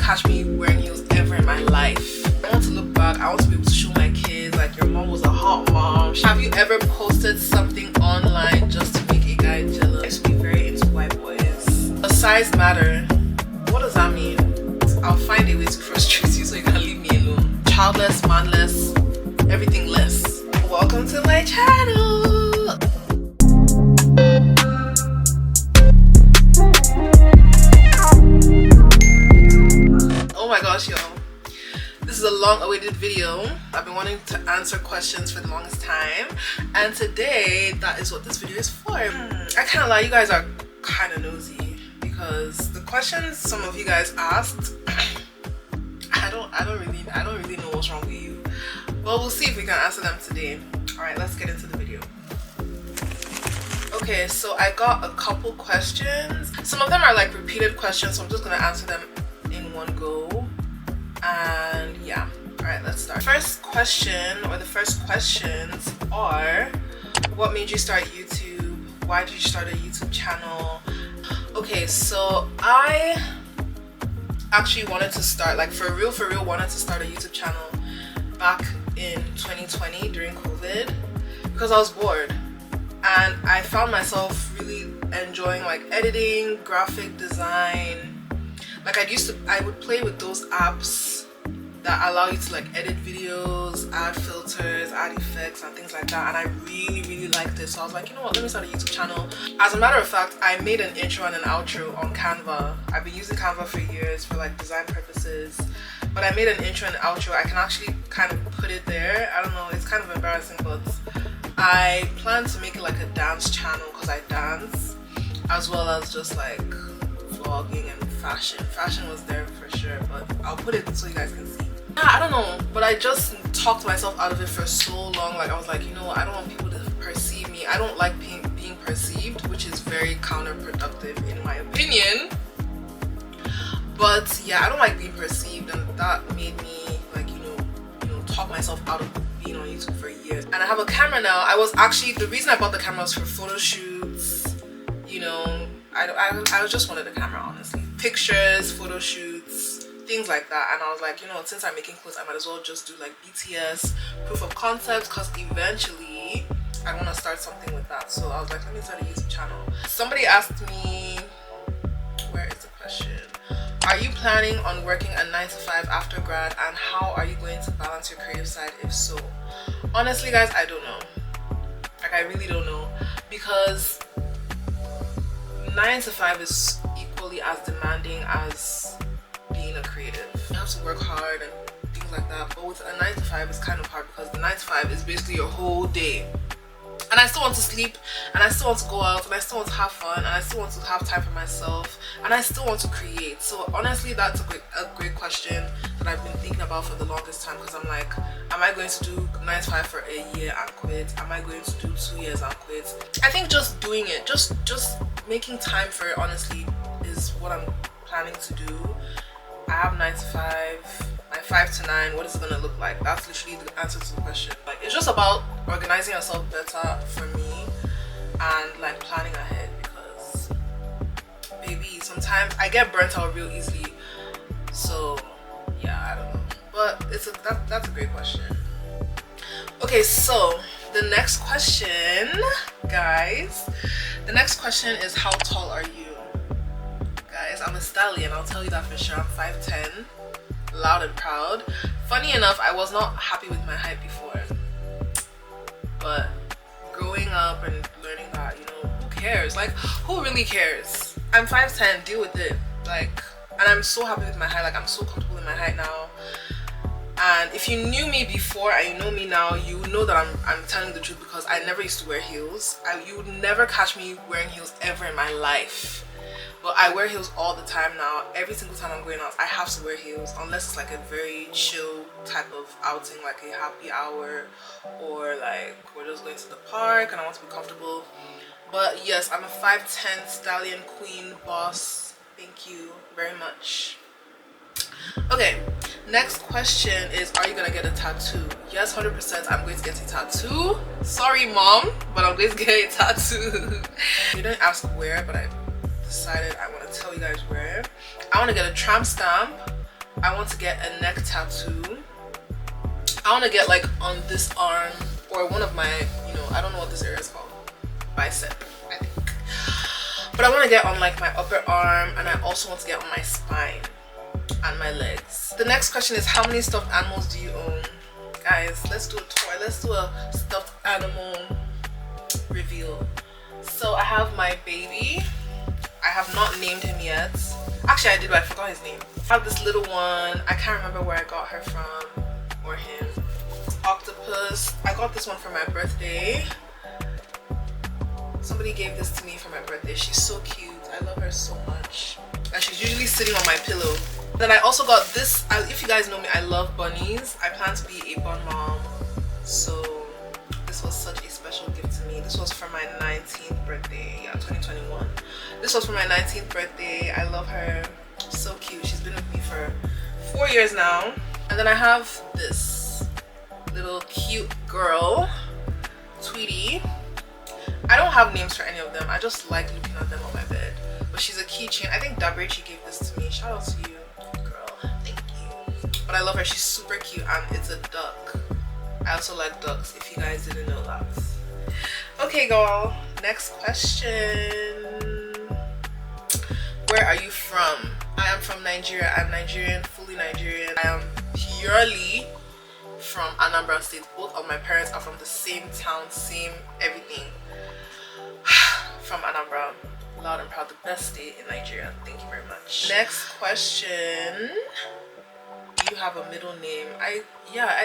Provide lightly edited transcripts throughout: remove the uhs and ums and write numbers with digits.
catch me wearing heels ever in my life. I want to look back. I want to be able to show my kids like your mom was a hot mom. Have you ever posted something online just to make a guy jealous? I used to be very into white boys. Does size matter? What does that mean? I'll find a way to frustrate you so you can leave me alone. Childless, manless, everything less. Welcome to my channel. Oh my gosh, y'all. This is a long-awaited video. I've been wanting to answer questions for the longest time, and today that is what this video is for. I can't lie, you guys are kind of nosy because the questions some of you guys asked, I don't really know what's wrong with you, but we'll see if we can answer them today. All right, let's get into the video. Okay, so I got a couple questions. Some of them are like repeated questions, so I'm just gonna answer them in one go. And yeah, all right, let's start. First question, or the first questions are, what made you start YouTube? Why did you start a YouTube channel? Okay, so I actually wanted to start, like for real wanted to start a YouTube channel back in 2020 during COVID because I was bored and I found myself really enjoying like editing, graphic design. Like I would play with those apps that allow you to like edit videos, add filters, add effects and things like that, and I really liked it. So I was like, you know what, let me start a YouTube channel. As a matter of fact, I made an intro and an outro on Canva. I've been using Canva for years for like design purposes, but I made an intro and an outro. I can actually kind of put it there. I don't know, it's kind of embarrassing, but I plan to make it like a dance channel because I dance, as well as just like vlogging and fashion was there for sure, but I'll put it so you guys can see. Yeah, I don't know, but I just talked myself out of it for so long. Like I was like, you know, I don't want people to perceive me. I don't like being perceived, which is very counterproductive in my opinion. But yeah, I don't like being perceived, and that made me like, you know, talk myself out of being on YouTube for years. And I have a camera now. I was actually, the reason I bought the camera was for photo shoots, you know. I just wanted a camera, honestly. Pictures, photo shoots, things like that. And I was like, you know, since I'm making clothes, I might as well just do like BTS, proof of concept, because eventually I want to start something with that. So I was like, let me start a YouTube channel. Somebody asked me, where is the question? Are you planning on working a 9-to-5 after grad, and how are you going to balance your creative side if so? Honestly, guys, I don't know. Like, I really don't know, because 9-to-5 is equally as demanding as being a creative. You have to work hard and things like that, but with a 9-to-5 it's kind of hard because the 9-to-5 is basically your whole day. And I still want to sleep, and I still want to go out, and I still want to have fun, and I still want to have time for myself, and I still want to create. So honestly, that's a great question that I've been thinking about for the longest time, because I'm like, am I going to do 9-to-5 for a year and quit? Am I going to do 2 years and quit? I think just doing it, just making time for it, honestly, is what I'm planning to do. I have 9-to-5. My 5 to 9, what is it gonna look like? That's literally the answer to the question. Like, it's just about organizing yourself better for me and like planning ahead, because baby, sometimes I get burnt out real easily. So yeah, I don't know, but that's a great question. Okay, so the next question, guys, the next question is, how tall are you? Guys, I'm a stallion, I'll tell you that for sure. I'm 5'10", loud and proud. Funny enough, I was not happy with my height before, but growing up and learning that, you know, who cares? Like, who really cares? I'm 5'10", deal with it. Like, and I'm so happy with my height. Like, I'm so comfortable in my height now. And if you knew me before and you know me now, you know that I'm telling the truth, because I never used to wear heels. You would never catch me wearing heels ever in my life. But I wear heels all the time now. Every single time I'm going out, I have to wear heels, unless it's like a very chill type of outing, like a happy hour, or like we're just going to the park and I want to be comfortable. But yes, I'm a 5'10" stallion queen boss. Thank you very much. Okay, next question is, are you gonna get a tattoo? Yes, 100%. I'm going to get a tattoo. Sorry, mom, but I'm going to get a tattoo. You didn't ask where, but I decided I want to tell you guys where. I want to get a tramp stamp I want to get a neck tattoo. I want to get like on this arm or one of my, you know, I don't know what this area is called, bicep, I think. But I want to get on like my upper arm, and I also want to get on my spine and my legs. The next question is, how many stuffed animals do you own? Guys, let's do a tour. Let's do a stuffed animal reveal. So I have my baby. I have not named him yet. Actually, I did, but I forgot his name. I have this little one. I can't remember where I got her from or him. Octopus. I got this one for my birthday. Somebody gave this to me for my birthday. She's so cute. I love her so much. And she's usually sitting on my pillow. Then I also got this. If you guys know me, I love bunnies. I plan to be a bun mom. So this was such a special gift to me. This was for my 19th birthday. Yeah, 2021. This was for my 19th birthday. I love her. She's so cute. She's been with me for 4 years now. And then I have this little cute girl, Tweety. I don't have names for any of them. I just like looking at them on my bed. But she's a keychain. I think Dabrichi gave this to me. Shout out to you, girl. Thank you. But I love her. She's super cute, and it's a duck. I also like ducks, if you guys didn't know that. Okay, girl. Next question. Where are you from? I am from Nigeria. I'm Nigerian, fully Nigerian. I am purely from Anambra State. Both of my parents are from the same town, same everything. From Anambra. Loud and proud, the best state in Nigeria. Thank you very much. Next question. Do you have a middle name? I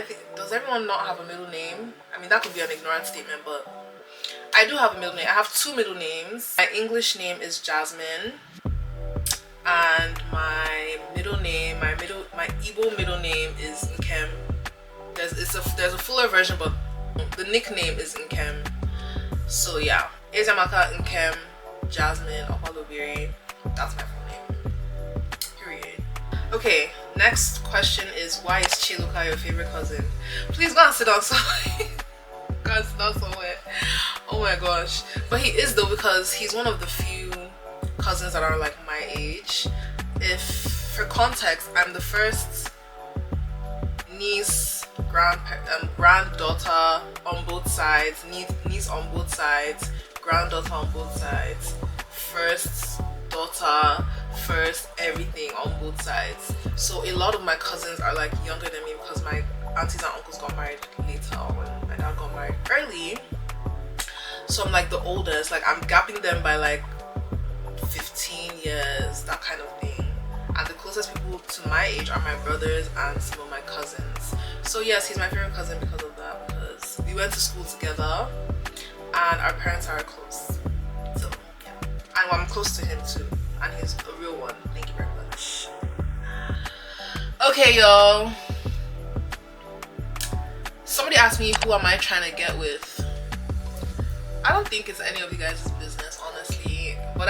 think, does everyone not have a middle name? I mean, that could be an ignorant statement, but I do have a middle name. I have 2 middle names. My English name is Jasmine, and my middle name, my Igbo middle name is Nkem. There's a fuller version, but the nickname is Nkem. So yeah, Ezamaka Nkem Jasmine Opalobiri. That's my full name. Period. Okay, next question is, why is Chiluka your favorite cousin? Please go and sit down somewhere. Go and sit down somewhere. Oh my gosh. But he is though, because he's one of the few cousins that are like my age. If for context, I'm the first niece, granddaughter on both sides, niece on both sides, granddaughter on both sides, first daughter, first everything on both sides. So a lot of my cousins are like younger than me, because my aunties and uncles got married later, when my dad got married early. So I'm like the oldest, like I'm gapping them by like 15 years, that kind of thing. And the closest people to my age are my brothers and some of my cousins. So yes, he's my favorite cousin because of that, because we went to school together and our parents are close. So yeah, and I'm close to him too, and he's a real one. Thank you very much. Okay, y'all, somebody asked me, who am I trying to get with? I don't think it's any of you guys' business, honestly, but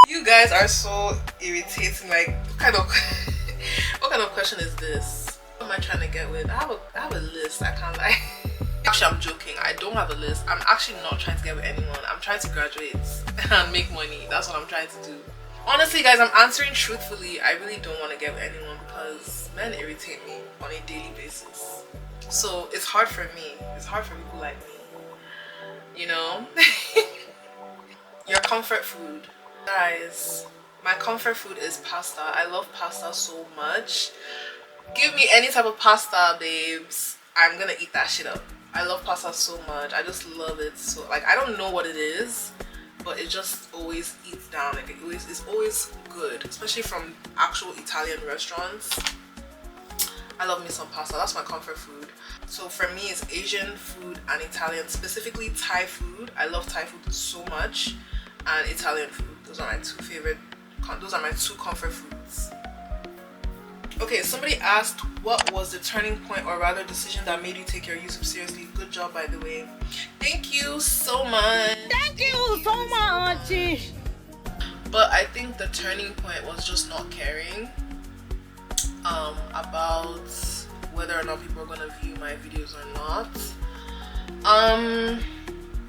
you guys are so irritating. Like, what kind of question is this? Who am I trying to get with? I have a list. I can't lie. Actually, I'm joking. I don't have a list. I'm actually not trying to get with anyone. I'm trying to graduate and make money. That's what I'm trying to do. Honestly, guys, I'm answering truthfully. I really don't want to get with anyone, because men irritate me on a daily basis. So it's hard for me. It's hard for people like me, you know. Your comfort food. Guys, my comfort food is pasta. I love pasta so much. Give me any type of pasta, babes. I'm gonna eat that shit up. I love pasta so much. I just love it. So like, I don't know what it is, but it just always eats down. Like it's always good, especially from actual Italian restaurants. I love me some pasta. That's my comfort food. So for me, it's Asian food and Italian, specifically Thai food. I love Thai food so much, and Italian food. Those are my two comfort foods. Okay, somebody asked, what was the turning point, or rather decision, that made you take your YouTube seriously? Good job, by the way. Thank you so much. Thank you so much. But I think the turning point was just not caring about whether or not people are gonna view my videos or not,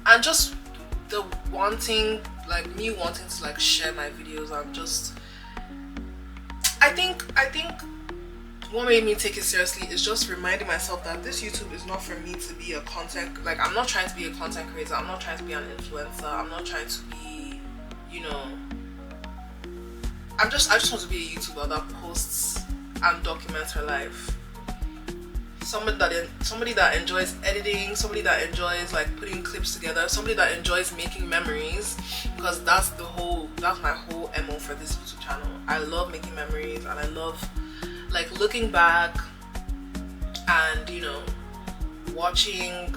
and just the wanting like me wanting to like share my videos and just I think what made me take it seriously is just reminding myself that this YouTube is not for me to be a content, like I'm not trying to be a content creator, I'm not trying to be an influencer, I'm not trying to be, you know, I just want to be a YouTuber that posts and documents her life. Somebody that enjoys editing, somebody that enjoys like putting clips together, somebody that enjoys making memories, because that's my whole MO for this YouTube channel. I love making memories and I love like looking back and, you know, watching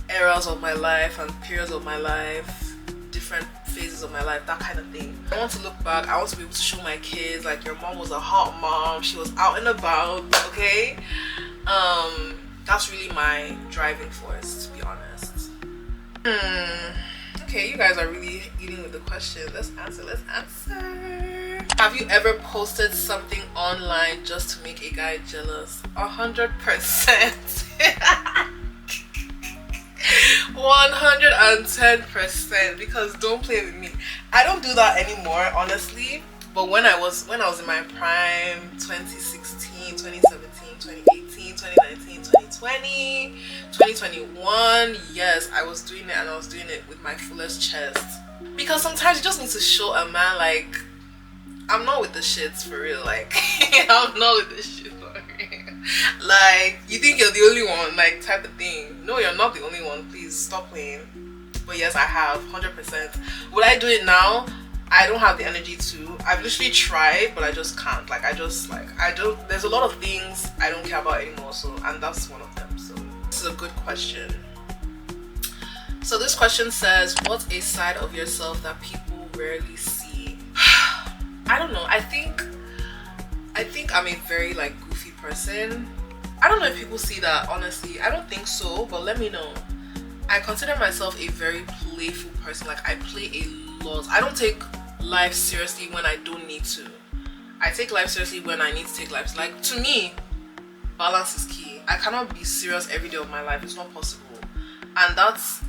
eras of my life and periods of my life, different phases of my life, that kind of thing. I want to look back, I want to be able to show my kids like your mom was a hot mom, she was out and about, okay? That's really my driving force, to be honest. Okay, you guys are really eating with the question. Let's answer. Have you ever posted something online just to make a guy jealous? 100%. 110%, because don't play with me. I don't do that anymore, honestly, but when I was in my prime, 2016, 2017, 2018, 2019, 2020, 2021, yes, I was doing it, and I was doing it with my fullest chest, because sometimes you just need to show a man like I'm not with the shits for real, like I'm not with the shit for real. Like, you think you're the only one, like, type of thing. No, you're not the only one, please stop playing. But yes, I have 100%. Would I do it now? I don't have the energy to. I've literally tried, but I just can't. Like, I don't, there's a lot of things I don't care about anymore, so, and that's one of them. So this is a good question. So this question says, what's a side of yourself that people rarely see? I don't know. I think I'm a very like goofy person. I don't know if people see that, honestly. I don't think so, but let me know. I consider myself a very playful person. Like, I play a lot. I don't take life seriously when I don't need to. I take life seriously when I need to take life. Like, to me, balance is key. I cannot be serious every day of my life. It's not possible. And that's,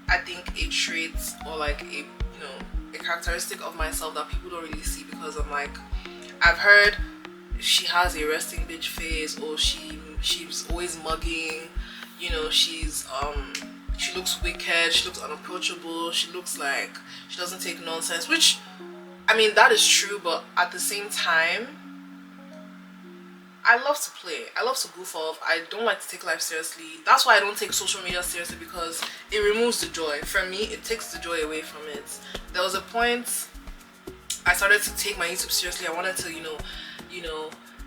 I think, a trait or like a, you know, a characteristic of myself that people don't really see, because I'm like, I've heard she has a resting bitch face, or she's always mugging, you know, she looks wicked, she looks unapproachable, she looks like she doesn't take nonsense, which, I mean, that is true, but at the same time, I love to play, I love to goof off, I don't like to take life seriously. That's why I don't take social media seriously, because it removes the joy. For me, it takes the joy away from it. There was a point I started to take my YouTube seriously. I wanted to, you know,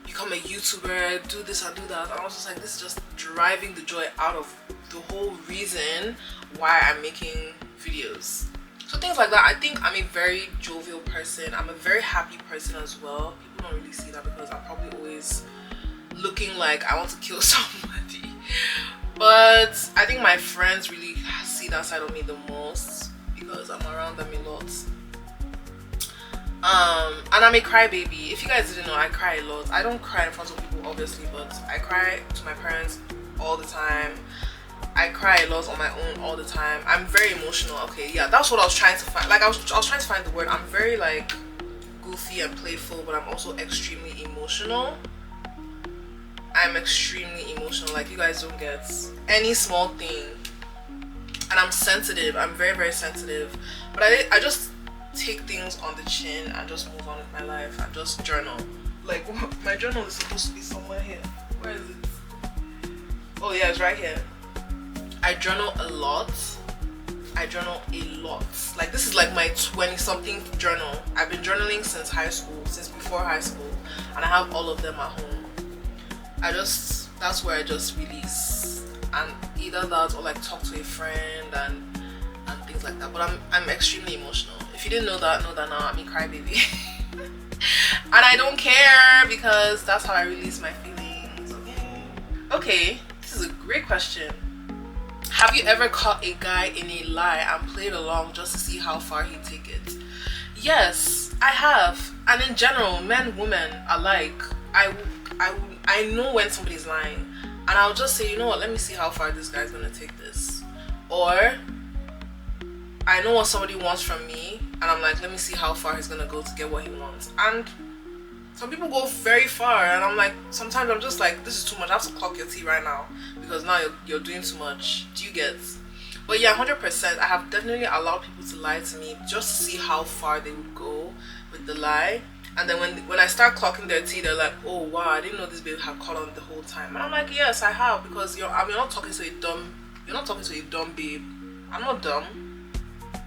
become a YouTuber, do this and do that. I was just like, this is just driving the joy out of the whole reason why I'm making videos. So things like that. I think I'm a very jovial person. I'm a very happy person as well. People don't really see that, because I'm probably always looking like I want to kill somebody. But I think my friends really see that side of me the most, because I'm around them a lot. And I'm a crybaby. If you guys didn't know, I cry a lot. I don't cry in front of people, obviously, but I cry to my parents all the time. I cry a lot on my own all the time. I'm very emotional. Okay, yeah, that's what I was trying to find. Like, I was trying to find the word. I'm very like goofy and playful, but I'm also extremely emotional. I'm extremely emotional. Like, you guys don't get any small thing. And I'm sensitive. I'm very, very sensitive. But I just take things on the chin and just move on with my life and just journal. Like, my journal is supposed to be somewhere here. Where is it? Oh yeah, it's right here. I journal a lot. Like, this is like my 20-something journal. I've been journaling since high school, since before high school, and I have all of them at home. That's where I just release, and either that or like talk to a friend and things like that. But I'm extremely emotional. If you didn't know that now. I'm a crybaby. And I don't care, because that's how I release my feelings. Okay, this is a great question. Have you ever caught a guy in a lie and played along just to see how far he'd take it? Yes, I have. And in general, men, women alike, I know when somebody's lying, and I'll just say, you know what, let me see how far this guy's gonna take this. Or I know what somebody wants from me, and I'm like, let me see how far he's gonna go to get what he wants. And some people go very far, and I'm like, sometimes I'm just like, this is too much. I have to clock your tea right now because now you're doing too much. Do you get? But yeah, 100%. I have definitely allowed people to lie to me just to see how far they would go with the lie. And then when I start clocking their tea, they're like, oh wow, I didn't know this babe had caught on the whole time. And I'm like, yes, I have, because you're not talking to a dumb babe. I'm not dumb.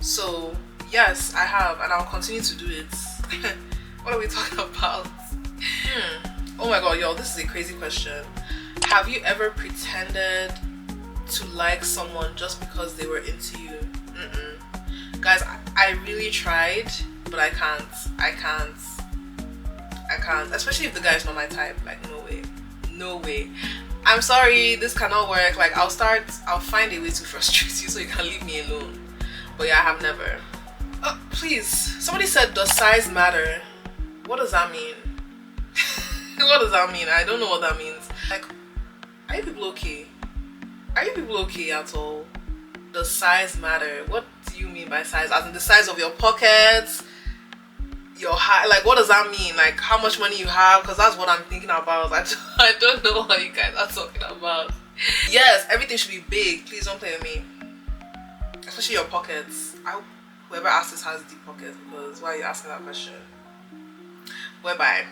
So yes, I have, and I'll continue to do it. What are we talking about? Oh my god, y'all, this is a crazy question. Have you ever pretended to like someone just because they were into you? Guys, I really tried, but I can't, especially if the guy's not my type. Like, no way. I'm sorry, this cannot work. Like, I'll find a way to frustrate you so you can leave me alone. But yeah, I have never. Oh, please, somebody said, does size matter? What does that mean? What does that mean? I don't know what that means. Like, are you people okay? Are you people okay at all? Does size matter? What do you mean by size? As in the size of your pockets, your height? Like, what does that mean? Like, how much money you have? Because that's what I'm thinking about. I don't know what you guys are talking about. Yes, everything should be big. Please don't play with me. Especially your pockets. I hope whoever asked this has deep pockets, because why are you asking that question? Bye.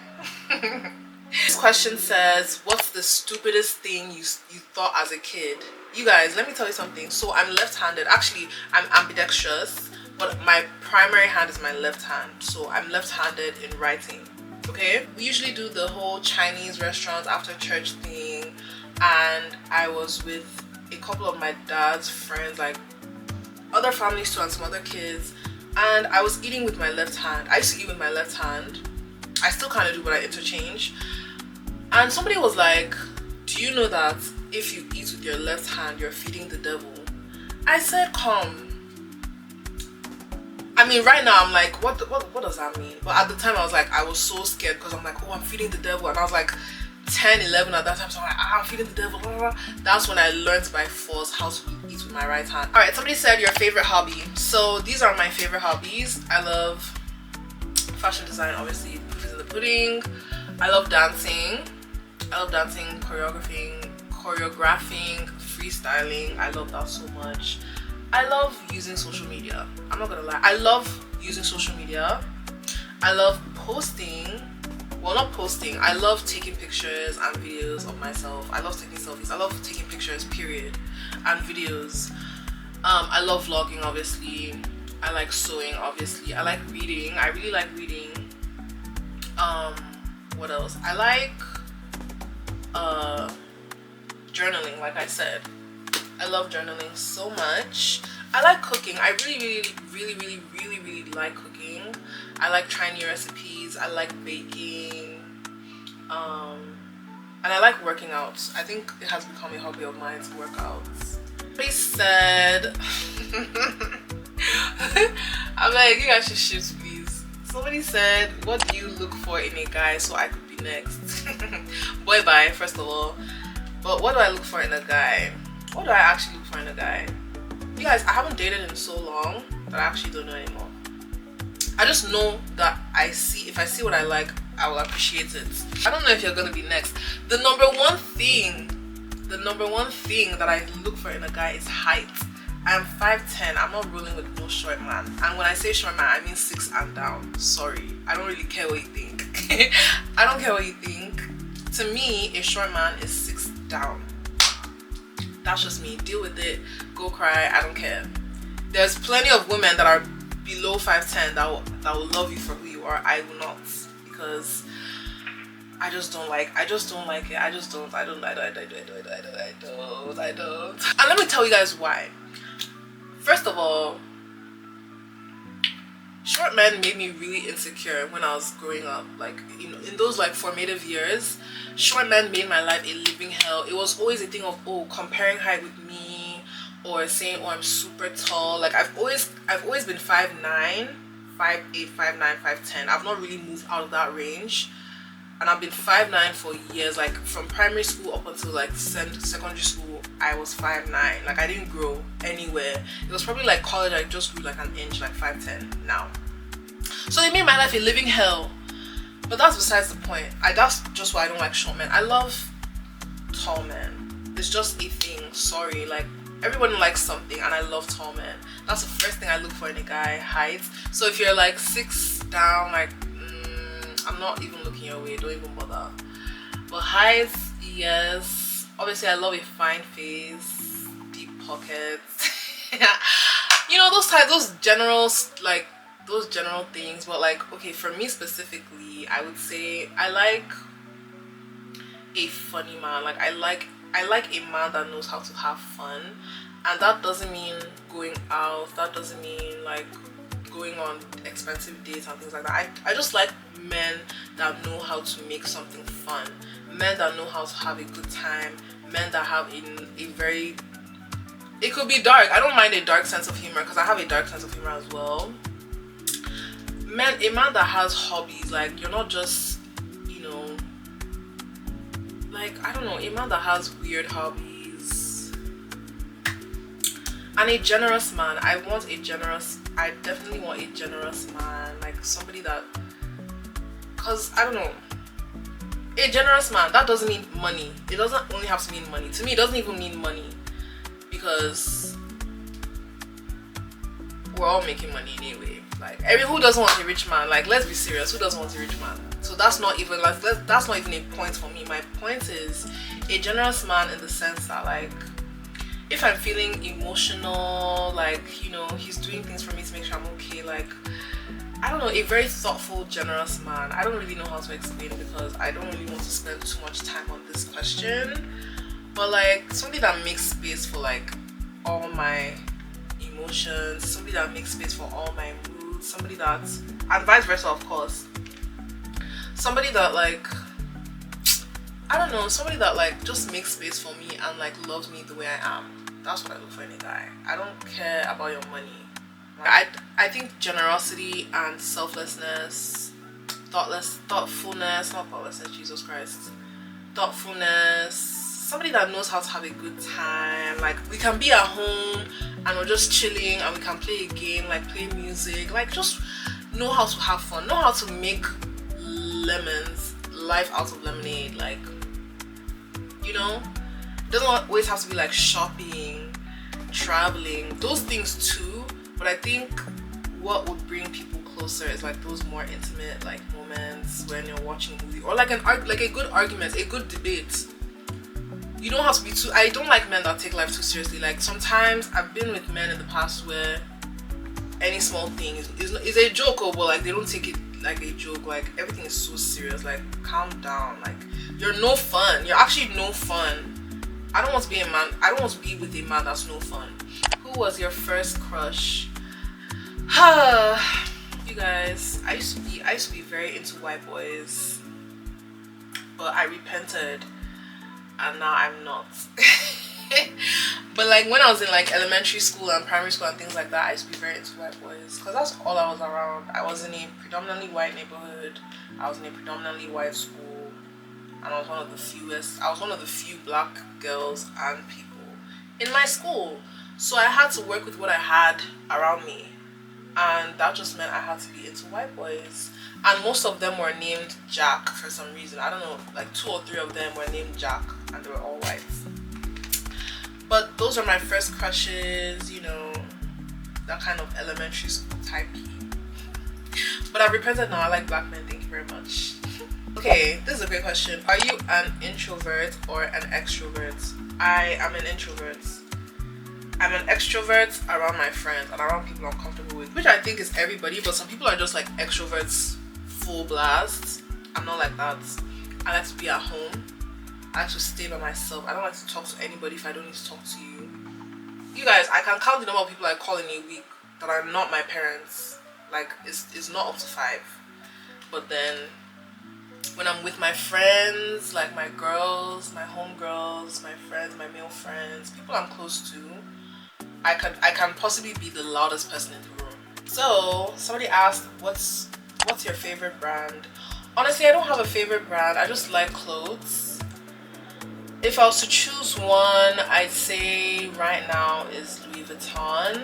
This question says, what's the stupidest thing you thought as a kid? You guys, let me tell you something. So I'm left-handed. Actually, I'm ambidextrous, but my primary hand is my left hand. So I'm left-handed in writing. Okay? We usually do the whole Chinese restaurants after church thing, and I was with a couple of my dad's friends, like other families too, and some other kids, and I was eating with my left hand. I used to eat with my left hand. I still kind of do, but I interchange. And somebody was like, do you know that if you eat with your left hand, you're feeding the devil? I said, come. I mean, right now I'm like, what does that mean? But at the time I was like, I was so scared, because I'm like, oh, I'm feeding the devil. And I was like 10, 11 at that time, so I'm like, I'm feeding the devil, blah, blah, blah. That's when I learned by force how to eat with my right hand. Alright, somebody said your favorite hobby. So these are my favorite hobbies. I love fashion design, obviously, proof is in the pudding. I love dancing, choreographing, freestyling. I love that so much. I love using social media. I'm not gonna lie, I love using social media. I love posting. Well, not posting, I love taking pictures and videos of myself. I love taking selfies. I love taking pictures, period, and videos. I love vlogging, obviously. I like sewing, obviously. I like reading. I really like reading. What else? I like journaling, like I said. I love journaling so much. I like cooking. I really like cooking. I like trying new recipes. I like baking. And I like working out. I think it has become a hobby of mine to work out. They said I'm like, you guys should shoot, please. Somebody said, what do you look for in a guy so I could be next? Boy, bye, first of all. But what do I look for in a guy? What do I actually look for in a guy? You guys, I haven't dated in so long that I actually don't know anymore. I just know that if I see what I like, I will appreciate it. I don't know if you're gonna be next. The number one thing that I look for in a guy is height. I'm 5'10". I'm not rolling with no short man. And when I say short man, I mean 6 and down. Sorry, I don't really care what you think. I don't care what you think. To me, a short man is 6 down. That's just me. Deal with it. Go cry. I don't care. There's plenty of women that are below 5'10" that will love you for who you are. I will not, because I just don't like it. I don't. And let me tell you guys why. First of all, short men made me really insecure when I was growing up. Like, you know, in those like formative years, short men made my life a living hell. It was always a thing of, oh, comparing height with me, or saying, oh, I'm super tall. Like, I've always been 5'9", 5'8", 5'9", 5'10". I've not really moved out of that range. and I've been 5'9" for years. Like from primary school up until like secondary school, I was 5'9". Like I didn't grow anywhere. It was probably like college I just grew like an inch, like 5'10" now. So they made my life a living hell. But that's besides the point. That's just why I don't like short men. I love tall men. It's just a thing. Sorry, like everyone likes something, and I love tall men. That's the first thing I look for in a guy. Height. So if you're like 6 down, like I'm not even looking your way. Don't even bother. But height, yes. Obviously, I love a fine face, deep pockets. You know, those general things. But like, okay, for me specifically, I would say I like a funny man. Like I like a man that knows how to have fun, and that doesn't mean going out. That doesn't mean like going on expensive dates and things like that. I just like men that know how to make something fun, men that know how to have a good time, men that have a very, it could be dark. I don't mind a dark sense of humor because I have a dark sense of humor as well. A man that has hobbies. Like you're not just, you know, like I don't know, a man that has weird hobbies. And a generous man. I definitely want a generous man, like somebody that, because I don't know, a generous man, that doesn't mean money. It doesn't only have to mean money. To me, it doesn't even mean money, because we're all making money anyway. Like who doesn't want a rich man? Like let's be serious, who doesn't want a rich man? So that's not even like, that's not even a point for me. My point is a generous man in the sense that like, if I'm feeling emotional, like, you know, he's doing things for me to make sure I'm okay. Like, I don't know, a very thoughtful, generous man. I don't really know how to explain it because I don't really want to spend too much time on this question. But like, somebody that makes space for like all my emotions, somebody that makes space for all my moods, somebody that, and vice versa, of course. Somebody that like, I don't know, somebody that like just makes space for me and like loves me the way I am. That's what I look for in a guy. I don't care about your money. I think generosity and selflessness, thoughtfulness, not thoughtlessness, Jesus Christ, thoughtfulness, somebody that knows how to have a good time. Like we can be at home and we're just chilling and we can play a game, like play music, like just know how to have fun, know how to make life out of lemonade. Like, you know, it doesn't always have to be like shopping, traveling, those things too, but I think what would bring people closer is like those more intimate like moments when you're watching a movie, or like a good argument, a good debate. You don't have to be too, I don't like men that take life too seriously. Like sometimes I've been with men in the past where any small thing is a joke, but like they don't take it like a joke. Like everything is so serious. Like calm down. Like you're no fun. You're actually no fun. I don't want to be a man. I don't want to be with a man that's no fun. Who was your first crush? You guys, I used to be very into white boys, but I repented, and now I'm not. But like when I was in like elementary school and primary school and things like that, I used to be very into white boys because that's all I was around. I was in a predominantly white neighborhood. I was in a predominantly white school, and I was one of the few black girls and people in my school. So I had to work with what I had around me, and that just meant I had to be into white boys. And most of them were named Jack for some reason. I don't know, like 2 or 3 of them were named Jack, and they were all white. But those are my first crushes, you know, that kind of elementary school type. But I've repented now. I like black men. Thank you very much. Okay, this is a great question. Are you an introvert or an extrovert? I am an introvert. I'm an extrovert around my friends and around people I'm comfortable with, which I think is everybody, but some people are just like extroverts full blast. I'm not like that. I like to be at home. I like to stay by myself. I don't like to talk to anybody if I don't need to talk to you. You guys, I can count the number of people I call in a week that are not my parents. Like, it's not up to 5. But then, when I'm with my friends, like my girls, my homegirls, my friends, my male friends, people I'm close to, I can possibly be the loudest person in the room. So, somebody asked, what's your favorite brand? Honestly, I don't have a favorite brand. I just like clothes. If I was to choose one, I'd say right now is Louis Vuitton.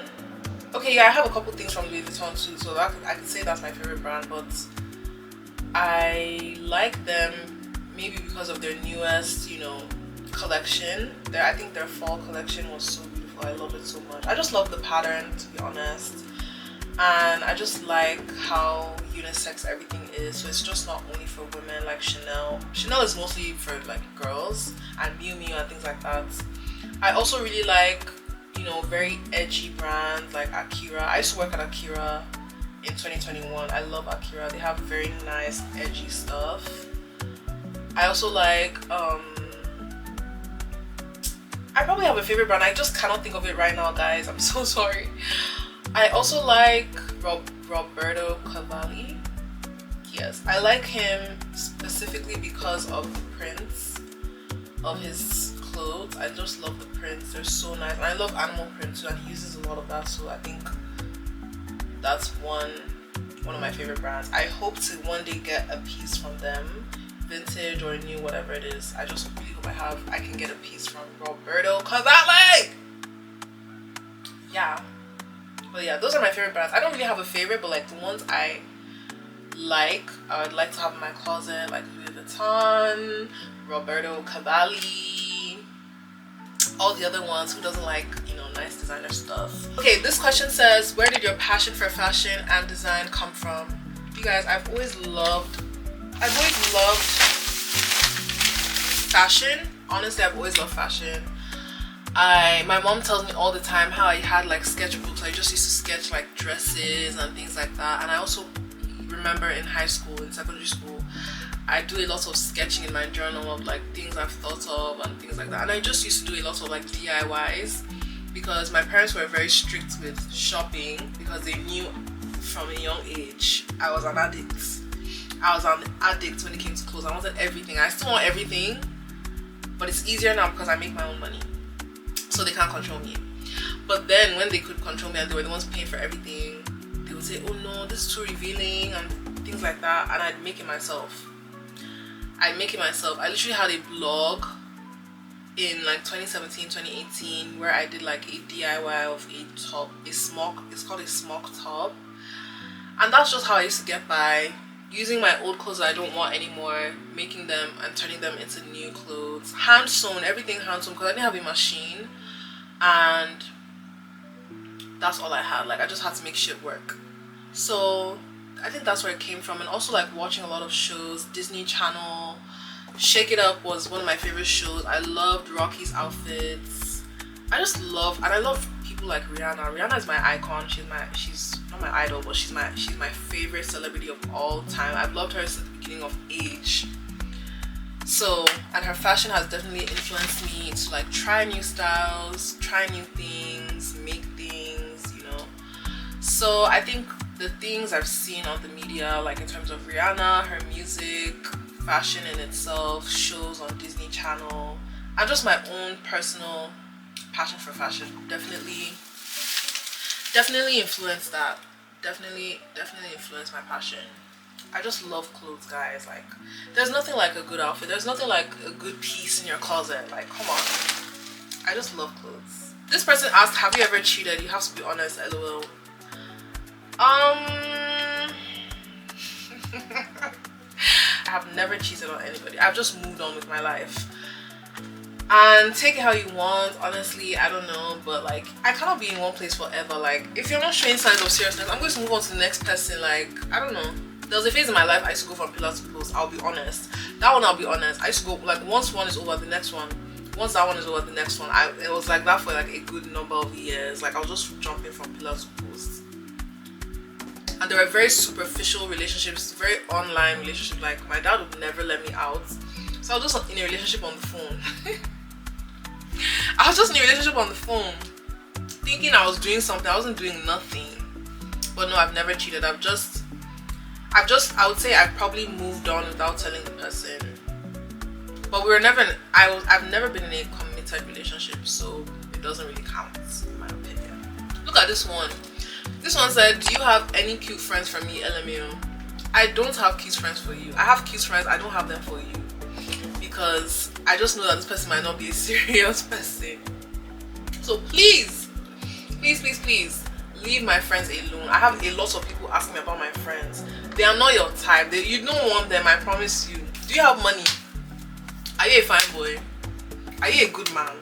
Okay, yeah, I have a couple things from Louis Vuitton too, so I could say that's my favorite brand, but I like them maybe because of their newest, you know, collection. I think their fall collection was so beautiful. I love it so much. I just love the pattern, to be honest, and I just like how unisex everything is. So it's just not only for women like Chanel. Chanel is mostly for like girls, and Miu Miu and things like that. I also really like, you know, very edgy brands like Akira. I used to work at Akira in 2021. I love Akira. They have very nice edgy stuff. I also like I probably have a favorite brand. I just cannot think of it right now, guys. I'm so sorry. I also like Roberto Cavalli. Yes, I like him specifically because of the prints of his clothes. I just love the prints. They're so nice. And I love animal print too, and he uses a lot of that, so I think that's one of my favorite brands. I hope to one day get a piece from them, vintage or new, whatever it is. I just really hope I can get a piece from Roberto Cavalli. Yeah, but yeah, those are my favorite brands. I don't really have a favorite, but like the ones I would like to have in my closet, like Louis Vuitton, Roberto Cavalli, all the other ones. Who doesn't like, you know, nice designer stuff? Okay, this question says, where did your passion for fashion and design come from? You guys, I've always loved fashion. Honestly, I've always loved fashion. My mom tells me all the time how I had like sketchbooks. I just used to sketch like dresses and things like that. And I also remember in high school, in secondary school, I do a lot of sketching in my journal of like things I've thought of and things like that. And I just used to do a lot of like DIYs because my parents were very strict with shopping because they knew from a young age I was an addict. I was an addict when it came to clothes. I wanted everything. I still want everything, but it's easier now because I make my own money, so they can't control me. But then when they could control me and they were the ones paying for everything, they would say, oh no, this is too revealing and things like that, and I'd make it myself. I literally had a blog in like 2017, 2018 where I did like a DIY of a top, it's called a smock top, and that's just how I used to get by, using my old clothes that I don't want anymore, making them and turning them into new clothes. Hand sewn, everything hand sewn, because I didn't have a machine, and that's all I had. Like, I just had to make shit work. So I think that's where it came from. And also like watching a lot of shows. Disney Channel, Shake It Up was one of my favorite shows. I loved Rocky's outfits. I love people like Rihanna. Rihanna is my icon. She's not my idol, but she's my favorite celebrity of all time. I've loved her since the beginning of age. So, and her fashion has definitely influenced me to like try new styles, try new things, make things, you know. So I think the things I've seen on the media, like in terms of Rihanna, her music, fashion in itself, shows on Disney Channel, and just my own personal passion for fashion definitely influenced that. Definitely influenced my passion. I just love clothes, guys. Like, there's nothing like a good outfit. There's nothing like a good piece in your closet. Like, come on. I just love clothes. This person asked, have you ever cheated? You have to be honest, LOL. I have never cheated on anybody. I've just moved on with my life. And take it how you want. Honestly, I don't know, but like, I cannot be in one place forever. Like, if you're not showing signs of seriousness, I'm going to move on to the next person. Like, I don't know. There was a phase in my life I used to go from pillar to post. I'll be honest. That one, I'll be honest. I used to go like, once one is over, the next one. Once that one is over, the next one. It was like that for like a good number of years. Like, I was just jumping from pillar to post. And there were very superficial relationships, very online relationships. Like, my dad would never let me out, so I was just in a relationship on the phone. I was just in a relationship on the phone, thinking I was doing something. I wasn't doing nothing. But no, I've never cheated. I would say I've probably moved on without telling the person. But I've never been in a committed relationship, so it doesn't really count, in my opinion. Look at this one. This one said, do you have any cute friends from me, LMU? I don't have cute friends for you. I have cute friends, I don't have them for you. Because I just know that this person might not be a serious person. So please, please, please, please, leave my friends alone. I have a lot of people asking me about my friends. They are not your type. You don't want them, I promise you. Do you have money? Are you a fine boy? Are you a good man?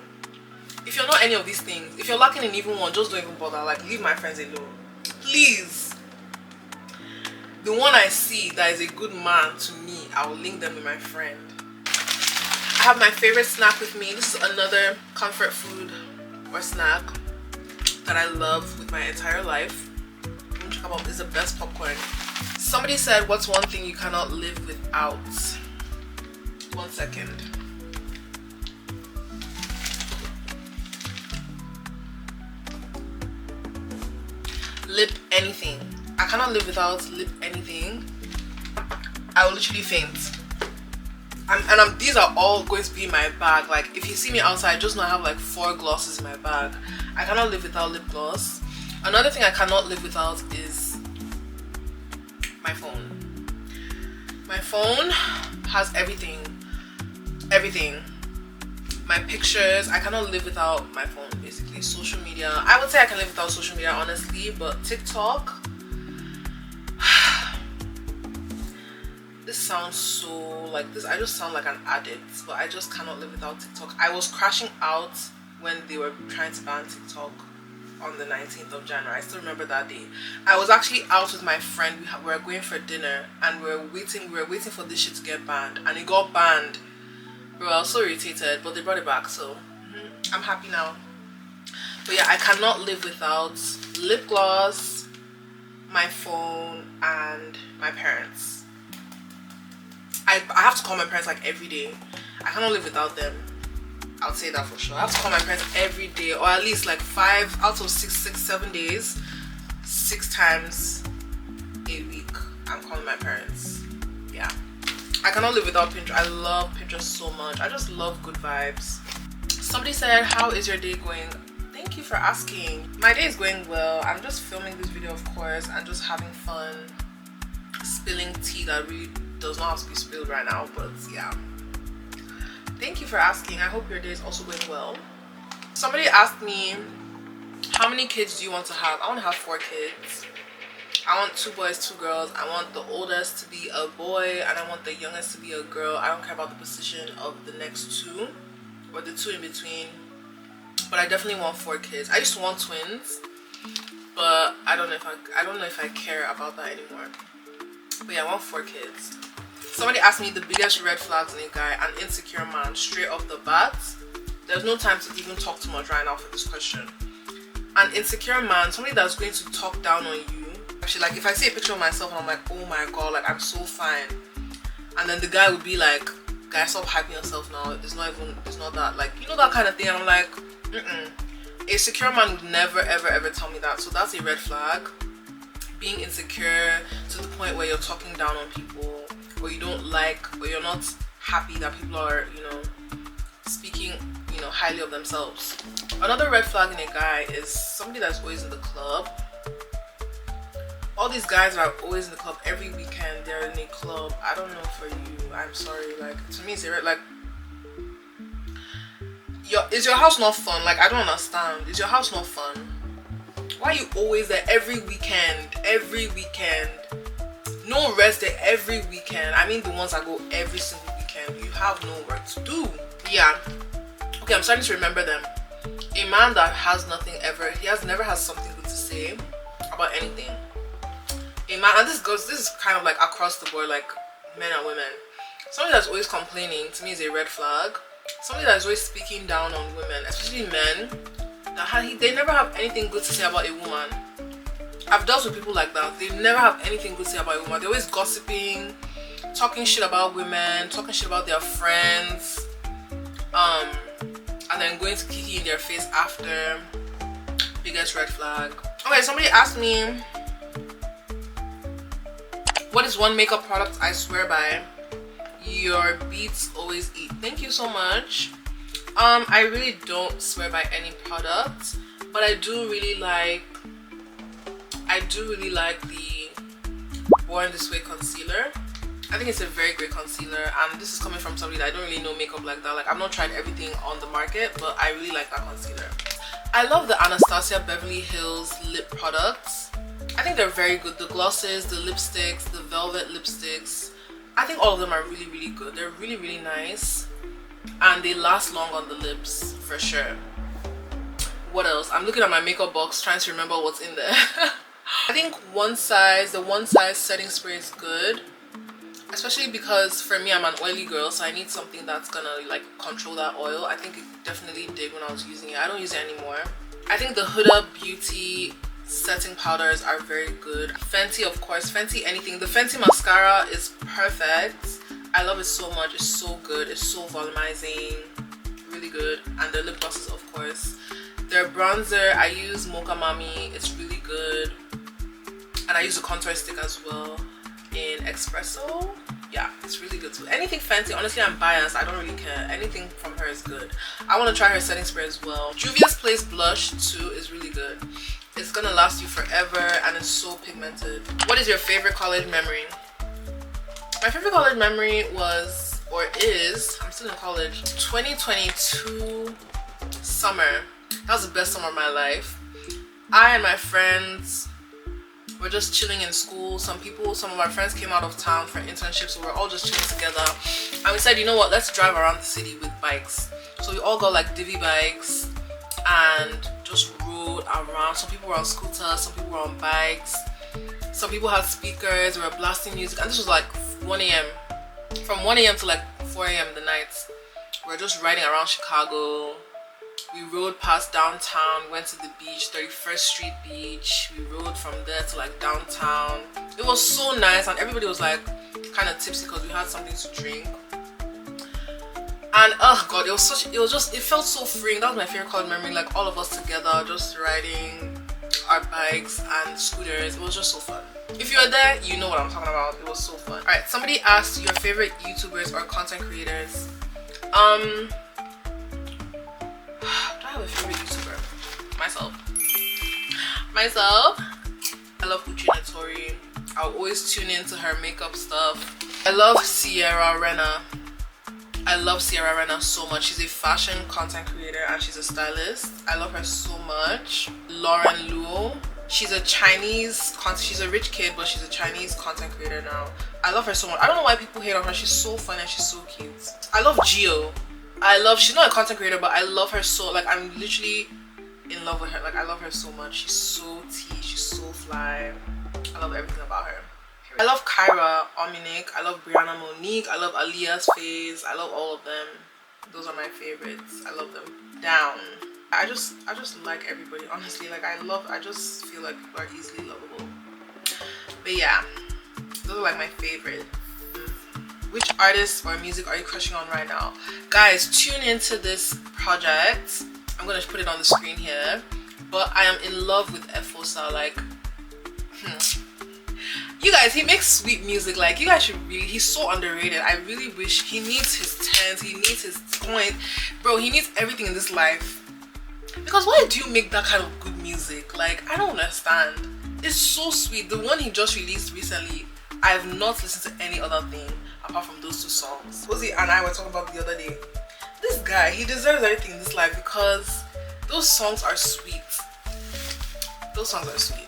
If you're not any of these things, if you're lacking in even one, just don't even bother. Like, leave my friends alone. Please. The one I see that is a good man to me, I will link them with my friend. I have my favorite snack with me. This is another comfort food or snack that I love with my entire life. It's the best popcorn. Somebody said, what's one thing you cannot live without? 1 second. Lip anything. I cannot live without lip anything. I will literally faint. These are all going to be in my bag. Like, if you see me outside, just know I have like 4 glosses in my bag. I cannot live without lip gloss. Another thing I cannot live without is my phone. My phone has everything. Everything. My pictures. I cannot live without my phone, basically. Social media. I would say I can live without social media, honestly, but TikTok. This sounds so like this. I just sound like an addict, but I just cannot live without TikTok. I was crashing out when they were trying to ban TikTok on the 19th of January. I still remember that day. I was actually out with my friend. We were going for dinner and we were waiting for this shit to get banned, and it got banned. Bro, I was so irritated, but they brought it back, so I'm happy now. But yeah, I cannot live without lip gloss, my phone, and my parents. I have to call my parents like every day. I cannot live without them. I'll say that for sure. I have to call my parents every day, or at least like 5 out of 7 days, 6 times a week. I'm calling my parents. Yeah. I cannot live without Pinterest. I love Pinterest so much. I just love good vibes. Somebody said, how is your day going? Thank you for asking. My day is going well. I'm just filming this video, of course, and just having fun spilling tea that really does not have to be spilled right now, but yeah. Thank you for asking. I hope your day is also going well. Somebody asked me, how many kids do you want to have? I want to have 4 kids. I want 2 boys, 2 girls. I want the oldest to be a boy and I want the youngest to be a girl. I don't care about the position of the next 2 or the 2 in between, but I definitely want 4 kids. I used to want twins, but I don't know if I care about that anymore. But yeah, I want 4 kids. Somebody asked me the biggest red flags in a guy: an insecure man, straight off the bat. There's no time to even talk too much right now for this question. An insecure man, somebody that's going to talk down on you. Actually, like, if I see a picture of myself and I'm like, oh my god, like, I'm so fine, and then the guy would be like, guys, stop hyping yourself now, it's not that, like, you know, that kind of thing. And I'm like, a secure man would never ever tell me that. So that's a red flag. Being insecure to the point where you're talking down on people, or you don't like, or you're not happy that people are, you know, speaking, you know, highly of themselves. Another red flag in a guy is somebody that's always in the club. All these guys are always in the club every weekend. They're in a club. I don't know for you. I'm sorry. Like, to me, it's a red, like, is your house not fun? Like, I don't understand. Is your house not fun? Why are you always there every weekend? Every weekend. No rest there every weekend. I mean the ones that go every single weekend. You have no work to do. Yeah. Okay, I'm starting to remember them. A man that has nothing ever, never has something good to say about anything. A man, and this is kind of like across the board, like men and women. Somebody that's always complaining, to me, is a red flag. Somebody that's always speaking down on women, especially men, they never have anything good to say about a woman. I've dealt with people like that. They never have anything good to say about a woman. They're always gossiping, talking shit about women, talking shit about their friends, and then going to kiki in their face after. Biggest red flag. Okay, somebody asked me, what is one makeup product I swear by? Your beats always eat. Thank you so much. I really don't swear by any product, but I do really like the Born This Way concealer. I think it's a very great concealer, and this is coming from somebody that I don't really know makeup like that. Like, I've not tried everything on the market, but I really like that concealer. I love the Anastasia Beverly Hills lip products. I think they're very good. The glosses, the lipsticks, the velvet lipsticks, I think all of them are really, really good. They're really, really nice, and they last long on the lips for sure. What else? I'm looking at my makeup box trying to remember what's in there. I think the one size setting spray is good, especially because for me, I'm an oily girl, so I need something that's gonna like control that oil. I think it definitely did when I was using it. I don't use it anymore. I think the Huda Beauty setting powders are very good. Fenty, of course. Fenty anything. The Fenty mascara is perfect. I love it so much. It's so good. It's so volumizing. Really good. And the lip glosses, of course. Their bronzer, I use Mocha Mami. It's really good. And I use a contour stick as well in Espresso. Yeah, it's really good too. Anything Fenty, honestly, I'm biased. I don't really care. Anything from her is good. I want to try her setting spray as well. Juvia's Place blush too is really good. It's gonna last you forever, and it's so pigmented. What is your favorite college memory? My favorite college memory was, or is, I'm still in college, 2022 summer. That was the best summer of my life. I and my friends were just chilling in school. Some of our friends came out of town for internships, so we're all just chilling together. And we said, you know what, let's drive around the city with bikes. So we all got like divvy bikes and just rode around. Some people were on scooters, some people were on bikes, some people had speakers, we were blasting music, and this was like 1 a.m. From 1 a.m. to like 4 a.m. the night. We were just riding around Chicago. We rode past downtown, went to the beach, 31st Street Beach. We rode from there to like downtown. It was so nice, and everybody was like kind of tipsy because we had something to drink. And oh god, it felt so freeing. That was my favorite college memory, like all of us together just riding our bikes and scooters. It was just so fun. If you're there, you know what I'm talking about. It was so fun. All right, somebody asked your favorite YouTubers or content creators. Do I have a favorite YouTuber? Myself. I love Uchi Natori. I'll always tune into her makeup stuff. I love Sierra Rena. I love Sierra Rena so much. She's a fashion content creator and she's a stylist. I love her so much. Lauren Luo. She's a she's a rich kid, but she's a Chinese content creator now. I love her so much. I don't know why people hate on her. She's so funny and she's so cute. I love Gio. She's not a content creator, but I love her so, like, I'm literally in love with her. Like, I love her so much. She's so tea. She's so fly. I love everything about her. I love Kyra Ominic. I love Brianna Monique. I love Aaliyah's Phase. I love all of them. Those are my favorites. I love them down. I just like everybody, honestly. Like, I just feel like people are easily lovable. But yeah, those are like my favorite. Which artists or music are you crushing on right now? Guys, tune into this project. I'm gonna put it on the screen here. But I am in love with Efosa. Like, you guys, he makes sweet music. Like, you guys should really, he's so underrated. I really wish, he needs his 10s, he needs his point. Bro, he needs everything in this life. Because why do you make that kind of good music? Like, I don't understand. It's so sweet. The one he just released recently, I have not listened to any other thing apart from those two songs. Ozzy and I were talking about the other day. This guy, he deserves everything in this life because those songs are sweet. Those songs are sweet.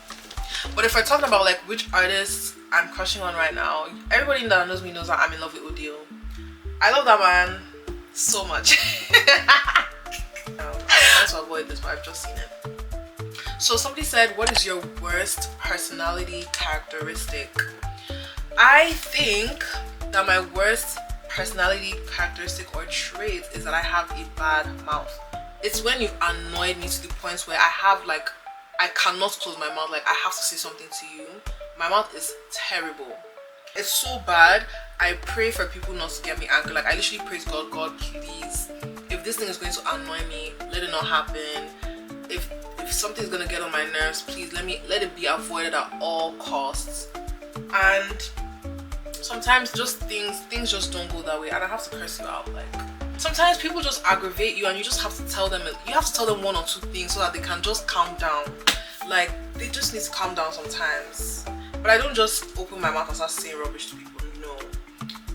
But if we're talking about like which artists I'm crushing on right now, everybody that knows me knows that I'm in love with Odio. I love that man so much. I'm trying to avoid this, but I've just seen it. So somebody said, what is your worst personality characteristic? I think that my worst personality characteristic or trait is that I have a bad mouth. It's when you've annoyed me to the point where I cannot close my mouth. Like, I have to say something to you. My mouth is terrible. It's so bad. I pray for people not to get me angry. Like, I literally pray to God, God, please, if this thing is going to annoy me, let it not happen. If something's gonna get on my nerves, please let it be avoided at all costs. And sometimes just things just don't go that way, and I have to curse you out. Like, sometimes people just aggravate you, and you just have to tell them. You have to tell them one or two things so that they can just calm down. Like, they just need to calm down sometimes. But I don't just open my mouth and start saying rubbish to people. No,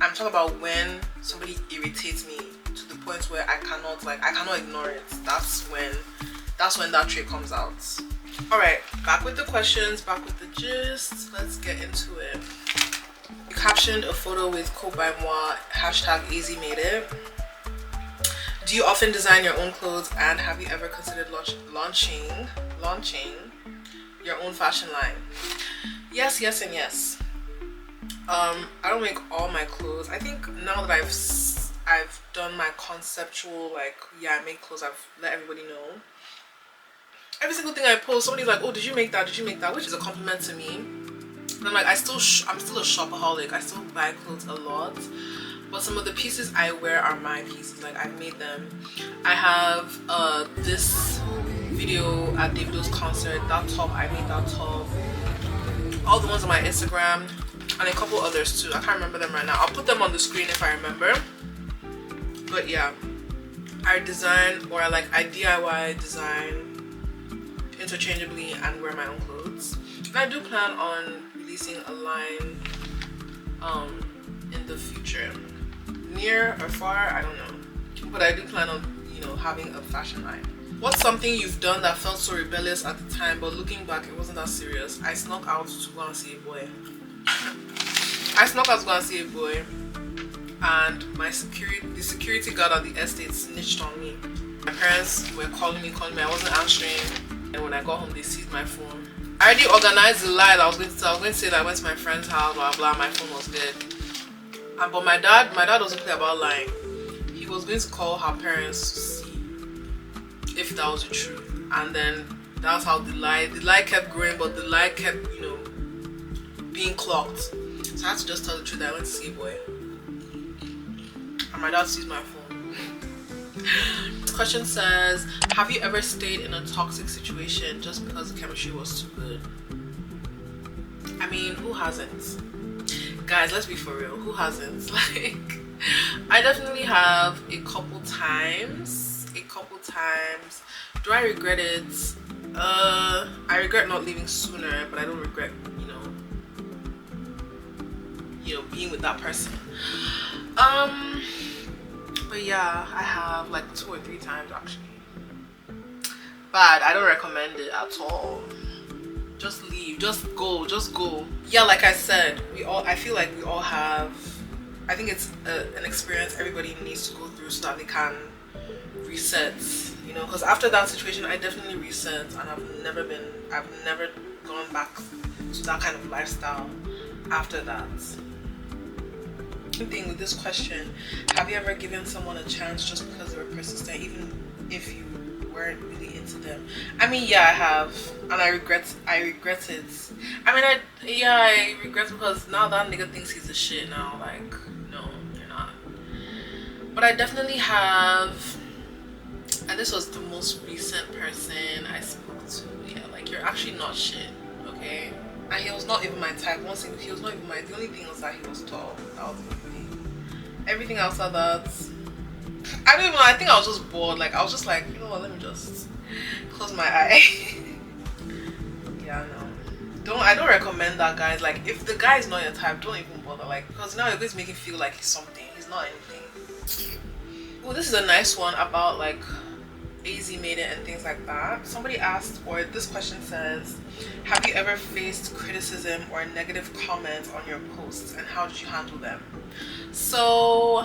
I'm talking about when somebody irritates me to the point where I cannot ignore it. That's when that trait comes out. All right, back with the questions, back with the gist. Let's get into it. You captioned a photo with quote by moi, #AZMadeIt. Do you often design your own clothes, and have you ever considered launching your own fashion line? Yes, yes, and yes. I don't make all my clothes. I think now that I've done my conceptual, like, yeah, I make clothes, I've let everybody know. Every single thing I post, somebody's like, oh, did you make that, which is a compliment to me. And I'm like, I'm still a shopaholic. I still buy clothes a lot, but some of the pieces I wear are my pieces. Like, I made them. I have this video at Davido's concert, that top, I made that top. All the ones on my Instagram, and a couple others too. I can't remember them right now. I'll put them on the screen if I remember. But yeah, I design, or I DIY design interchangeably and wear my own clothes. And I do plan on releasing a line in the future, near or far, I don't know, but I do plan on, you know, having a fashion line. What's something you've done that felt so rebellious at the time, but looking back it wasn't that serious? I snuck out to go and see a boy. And the security guard at the estate snitched on me. My parents were calling me, I wasn't answering. And when I got home, they seized my phone. I already organized the lie that I was going to say that I went to my friend's house, blah blah, my phone was dead. But my dad doesn't play about lying. He was going to call her parents to see if that was the truth. And then that's how the lie kept growing, but the lie kept, you know, being clocked. So I had to just tell the truth that I went to see a boy. And my dad seized my phone. This question says, have you ever stayed in a toxic situation just because the chemistry was too good? I mean, who hasn't? Guys, let's be for real, who hasn't? Like, I definitely have a couple times. Do I regret it? I regret not leaving sooner, but I don't regret, you know, being with that person. But yeah, I have like 2 or 3 times actually. Bad. I don't recommend it at all. Just leave. Just go. Yeah, like I said, I feel like we all have. I think it's an experience everybody needs to go through so that they can reset. You know, because after that situation, I definitely reset, and I've never gone back to that kind of lifestyle after that. Thing with this question, have you ever given someone a chance just because they were persistent, even if you weren't really into them? I mean, yeah, I have, and I regret it. I regret it because now that nigga thinks he's the shit now. Like, no, you're not. But I definitely have, and this was the most recent person I spoke to. Yeah, like, you're actually not shit, okay? And he was not even my type. He was not even the only thing was that he was tall. That was the only thing. Everything outside that, I don't even know. I think I was just bored. Like, I was just like, you know what? Let me just close my eye. Yeah, no. I don't recommend that, guys. Like, if the guy is not your type, don't even bother. Like, because now you're going to make him feel like he's something. He's not anything. Oh, this is a nice one about like AZMadeIt and things like that. Somebody asked, or this question says, have you ever faced criticism or negative comments on your posts, and how did you handle them? So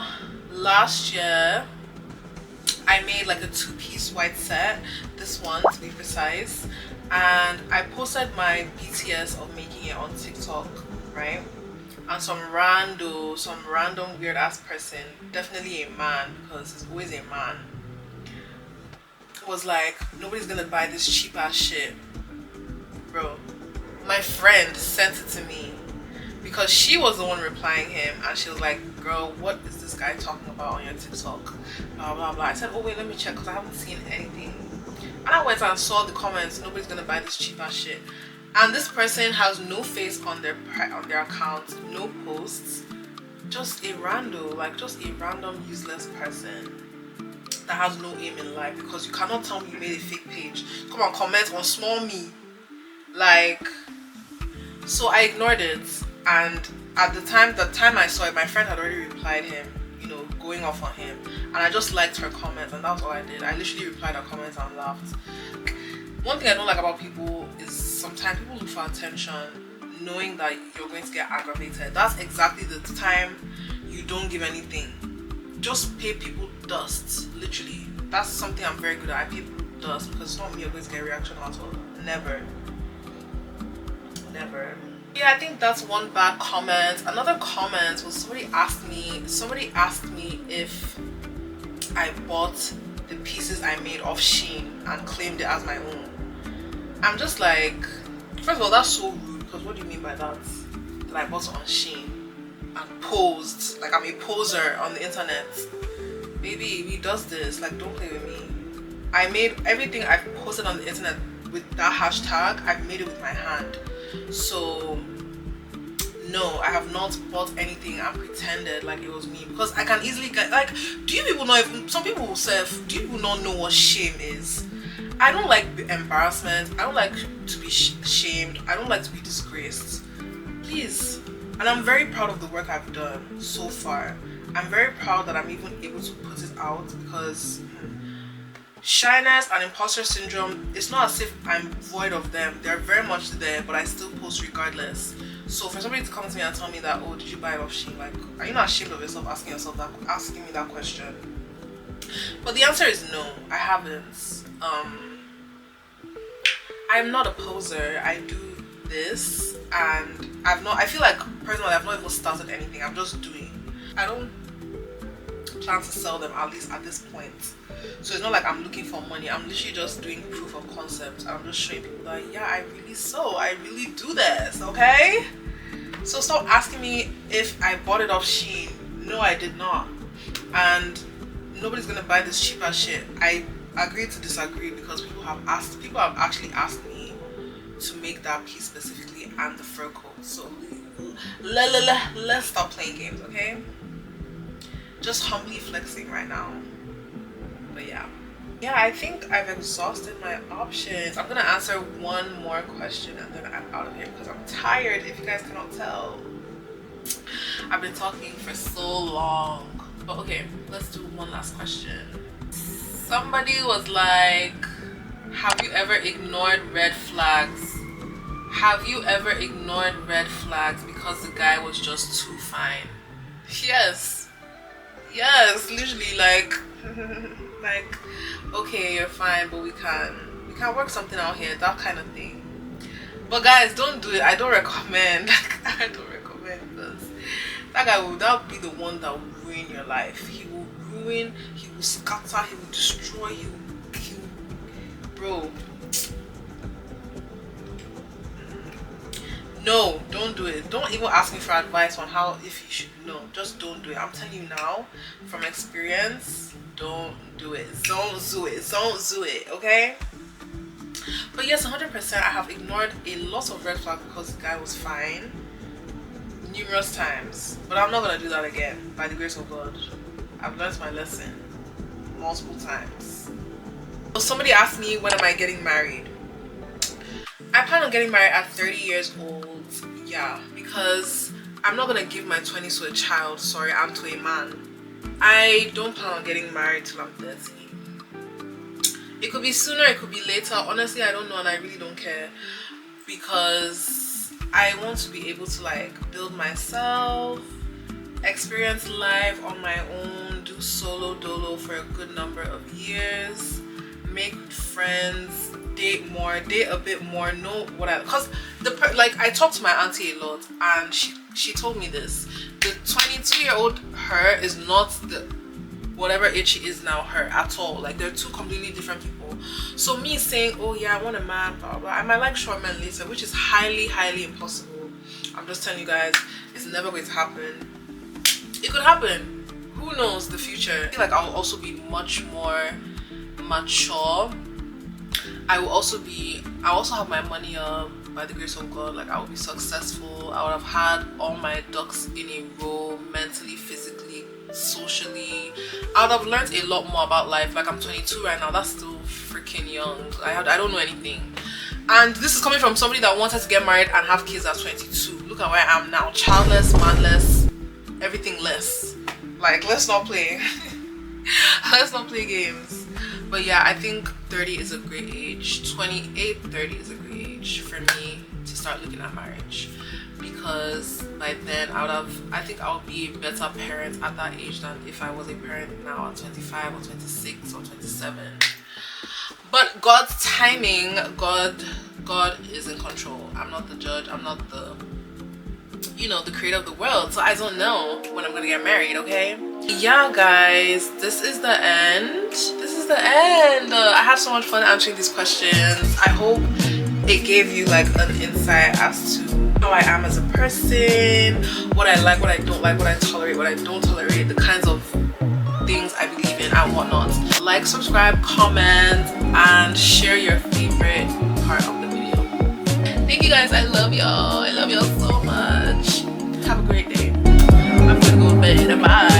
last year I made like a 2-piece white set, this one to be precise, and I posted my BTS of making it on TikTok, right? And some random weird ass person, definitely a man because it's always a man, was like, nobody's gonna buy this cheap ass shit. Bro, my friend sent it to me because she was the one replying him, and she was like, girl, what is this guy talking about on your TikTok? Blah blah blah. I said, oh wait, let me check because I haven't seen anything. And I went and saw the comments, nobody's gonna buy this cheap ass shit. And this person has no face on their account, no posts, just a random useless person that has no aim in life, because you cannot tell me you made a fake page. Come on, comment on small me. Like, So I ignored it, and at the time I saw it, my friend had already replied him, you know, going off on him, and I just liked her comment, and that was all I did. I literally replied her comments and laughed. One thing I don't like about people is sometimes people look for attention knowing that you're going to get aggravated. That's exactly the time you don't give anything. Just pay people dust, literally. That's something I'm very good at. I pay people dust because it's not me you're going to get a reaction at all. Never. Yeah, I think that's one bad comment. Another comment was somebody asked me if I bought the pieces I made off Shein and claimed it as my own. I'm just like, first of all, that's so rude, because what do you mean by that? That I bought it on Shein and posed like I'm a poser on the internet? Baby, he does this, like, don't play with me. I made everything I've posted on the internet with that hashtag, I've made it with my hand. So no, I have not bought anything and pretended like it was me, because I can easily get, like, do you people know, if some people will say, do you people not know what shame is? I don't like embarrassment. I don't like to be shamed. I don't like to be disgraced. Please. And I'm very proud of the work I've done so far. I'm very proud that I'm even able to put it out, because shyness and imposter syndrome, it's not as if I'm void of them. They're very much there, but I still post regardless. So for somebody to come to me and tell me that, oh, did you buy it off Shein? Like, are you not ashamed of yourself asking me that question? But the answer is no, I haven't. I'm not a poser. I do this, and I feel like personally I've not even started anything. I'm just doing. I don't plan to sell them, at least at this point. So it's not like I'm looking for money. I'm literally just doing proof of concept. I'm just showing people that, yeah, I really do this, okay? So stop asking me if I bought it off Shein. No, I did not. And nobody's gonna buy this cheap ass shit. I agree to disagree, because people have actually asked me to make that piece specifically and the fur coat. So let's stop playing games, okay? Just humbly flexing right now. But yeah, I think I've exhausted my options. I'm gonna answer one more question and then I'm out of here, because I'm tired, if you guys cannot tell. I've been talking for so long. But okay, let's do one last question. Somebody was like, have you ever ignored red flags? Have you ever ignored red flags because the guy was just too fine? Yes, literally, like like, okay, you're fine, but we can work something out here, that kind of thing. But guys, don't do it. I don't recommend. I don't recommend, because that would be the one that will ruin your life. He will ruin, he will scatter, he will destroy, he will, bro. No, don't do it. Don't even ask me for advice on how, if you should. No, just don't do it. I'm telling you now from experience, don't do it. Don't do it, okay? But yes, 100%, I have ignored a lot of red flags because the guy was fine numerous times, but I'm not gonna do that again, by the grace of God. I've learned my lesson multiple times. So somebody asked me, when am I getting married? I plan on getting married at 30 years old. Yeah, because I'm not gonna give my 20s to a child, sorry, and to a man. I don't plan on getting married till I'm 30. It could be sooner, it could be later. Honestly, I don't know, and I really don't care, because I want to be able to, like, build myself, experience life on my own, do solo dolo for a good number of years, make friends, date a bit more, know what because like, I talked to my auntie a lot, and she told me this: the 22-year-old her is not the whatever age she is now her at all. Like, they're two completely different people. So me saying, oh yeah, I want a man, blah, blah, I might like short men later, which is highly impossible. I'm just telling you guys, it's never going to happen. It could happen, who knows, the future. I feel like I'll also be much more mature. I also have my money up, by the grace of God. Like, I will be successful. I would have had all my ducks in a row, mentally, physically, socially. I would have learned a lot more about life. Like, I'm 22 right now, that's still freaking young. I don't know anything. And this is coming from somebody that wanted to get married and have kids at 22. Look at where I am now. Childless, manless, everything less. Like, let's not play. Let's not play games. But yeah, I think 30 is a great age. 28, 30 is a great age for me to start looking at marriage. Because by then I think I'll be a better parent at that age than if I was a parent now at 25 or 26 or 27. But God's timing, God is in control. I'm not the judge. I'm not the, you know, the creator of the world. So I don't know when I'm gonna get married, okay? Yeah, guys, this is the end. This is the end. I had so much fun answering these questions. I hope it gave you like an insight as to how I am as a person, what I like, what I don't like, what I tolerate, what I don't tolerate, the kinds of things I believe in and whatnot. Like, subscribe, comment, and share your favorite part of the video. Thank you guys. I love y'all. I love y'all so much. Have a great day. I'm gonna go to bed. Bye.